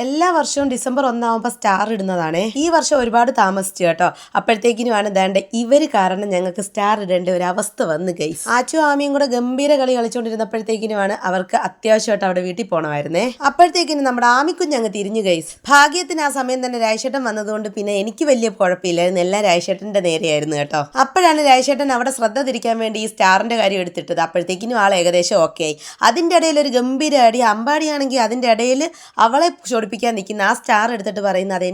എല്ലാ വർഷവും December 1 star ഇടുന്നതാണേ. ഈ വർഷം ഒരുപാട് താമസിച്ചു കേട്ടോ. അപ്പോഴത്തേക്കിനുമാണ് വേണ്ട ഇവർ കാരണം ഞങ്ങൾക്ക് സ്റ്റാർ ഇടേണ്ട ഒരു അവസ്ഥ വന്ന് ഗൈസ്. ആച്ചു ആമിയും കൂടെ ഗംഭീര കളി കളിച്ചുകൊണ്ടിരുന്നപ്പോഴത്തേക്കിനുമാണ് അവർക്ക് അത്യാവശ്യമായിട്ട് അവിടെ വീട്ടിൽ പോകണമായിരുന്നേ. അപ്പോഴത്തേക്കിനും നമ്മുടെ ആമിക്കുഞ്ഞ് അങ്ങ് തിരിഞ്ഞു ഗൈസ്. ഭാഗ്യത്തിന് ആ സമയം തന്നെ രാജേട്ടൻ വന്നതുകൊണ്ട് പിന്നെ എനിക്ക് വലിയ കുഴപ്പമില്ലായിരുന്നു. എല്ലാം രാജേട്ടന്റെ നേരെയായിരുന്നു കേട്ടോ. അപ്പോഴാണ് രാജേട്ടൻ അവിടെ ശ്രദ്ധ തിരിക്കാൻ വേണ്ടി ഈ സ്റ്റാറിന്റെ കാര്യം എടുത്തിട്ടത്. അപ്പോഴത്തേക്കിനും ആൾ ഏകദേശം ഓക്കെ ആയി. അതിന്റെ ഇടയിൽ ഒരു ഗംഭീര അടി. അമ്പാടിയാണെങ്കിൽ അതിന്റെ ഇടയിൽ അവളെ പ്പിക്കാൻ നിൽക്കുന്ന ആ സ്റ്റാർ എടുത്തിട്ട് പറയുന്നത് അത്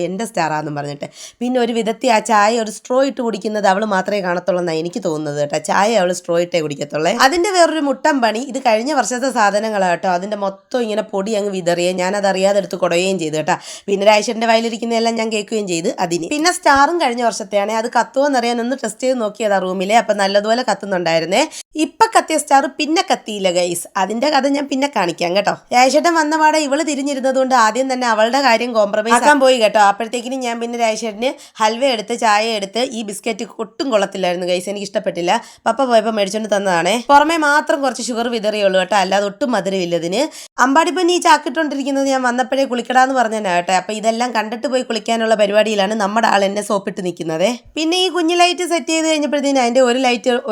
എൻ്റെ സ്റ്റാറാന്നും പറഞ്ഞിട്ട്. പിന്നെ ഒരു വിധത്തിൽ ആ ചായ ഒരു സ്ട്രോ ഇട്ട് കുടിക്കുന്നത് അവൾ മാത്രമേ കാണത്തുള്ളൂ എന്നാണ് എനിക്ക് തോന്നുന്നത് കേട്ടോ. ചായ അവൾ സ്ട്രോ ഇട്ടേ കുടിക്കത്തുള്ളേ. അതിൻ്റെ വേറൊരു മുട്ടം പണി, ഇത് കഴിഞ്ഞ വർഷത്തെ സാധനങ്ങളാണ് കേട്ടോ. അതിൻ്റെ മൊത്തം ഇങ്ങനെ പൊടി അങ്ങ് വിതറിയേ, ഞാനത് അറിയാതെ എടുത്ത് കുടയുകയും ചെയ്തു കേട്ടോ. പിന്നെ രാജേട്ടൻ്റെ വയലിരിക്കുന്നതെല്ലാം ഞാൻ കേൾക്കുകയും ചെയ്ത് അതിന്. പിന്നെ സ്റ്റാറും കഴിഞ്ഞ വർഷത്തെയാണ്. അത് കത്തുവോന്നറിയാൻ ഒന്ന് ടെസ്റ്റ് ചെയ്ത് നോക്കിയതാ റൂമിലെ. അപ്പം നല്ലതുപോലെ കത്തുന്നുണ്ടായിരുന്നേ. ഇപ്പം കത്തിയ സ്റ്റാർ പിന്നെ കത്തിയില്ല ഗൈസ്. അതിൻ്റെ കഥ ഞാൻ പിന്നെ കാണിക്കാം കേട്ടോ. രാജേട്ടൻ വന്ന പാടെ ഇവള് തിരിഞ്ഞിരുന്നത് കൊണ്ട് ആദ്യം തന്നെ അവളുടെ കാര്യം കോംപ്രമൈസ് ആക്കാൻ പോയി കേട്ടോ. അപ്പോഴത്തേക്കിനും ഞാൻ പിന്നെ രാജേട്ടന് ഹൽവ എടുത്ത് ചായ എടുത്ത്, ഈ ബിസ്ക്കറ്റ് ഒട്ടും കൊള്ളത്തില്ലായിരുന്നു ഗൈസ്, എനിക്ക് ഇഷ്ടപ്പെട്ടില്ല. പപ്പ പോയപ്പോൾ മേടിച്ചോണ്ട് തന്നതാണേ. പുറമെ മാത്രം കുറച്ച് ഷുഗർ വിതറിയുള്ളൂ കേട്ടോ, അല്ലാതെ ഒട്ടും മധുരമില്ലതിന്. അമ്പാടിപ്പനി ഈ ചാക്കിട്ടോണ്ടിരിക്കുന്നത് ഞാൻ വന്നപ്പോഴേ കുളിക്കടാന്ന് പറഞ്ഞാ കേട്ടോ. അപ്പൊ ഇതെല്ലാം കണ്ടിട്ട് പോയി കുളിക്കാനുള്ള പരിപാടിയിലാണ് നമ്മുടെ ആൾ എന്നെ സോപ്പിട്ട് നിൽക്കുന്നത്. പിന്നെ ഈ കുഞ്ഞു ലൈറ്റ് സെറ്റ് ചെയ്ത് കഴിഞ്ഞപ്പോഴത്തേനും അതിന്റെ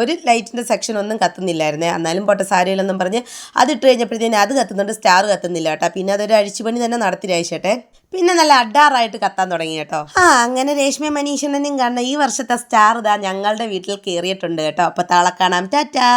ഒരു ലൈറ്റിന്റെ സെക്ഷൻ ഒന്നും കത്തുന്നില്ലായിരുന്നേ. എന്നാലും പോട്ടെ സാരിയില്ലെന്നും പറഞ്ഞ് അതിട്ട് കഴിഞ്ഞപ്പോഴത്തേനും അത് കത്തുന്നുണ്ട്, സ്റ്റാർ കത്തുന്നില്ല കേട്ടോ. പിന്നെ അതൊരു അഴിച്ചുപണി തന്നെ നടത്തി രാജേട്ടെ. പിന്നെ നല്ല അഡാറായിട്ട് കത്താൻ തുടങ്ങി കേട്ടോ. അങ്ങനെ രേഷ്മ മനീഷണനും കാണുന്ന ഈ വർഷത്തെ സ്റ്റാർ ഇതാ ഞങ്ങളുടെ വീട്ടിൽ കയറിയിട്ടുണ്ട് കേട്ടോ. അപ്പൊ താളെ കാണാം. ടാറ്റാ.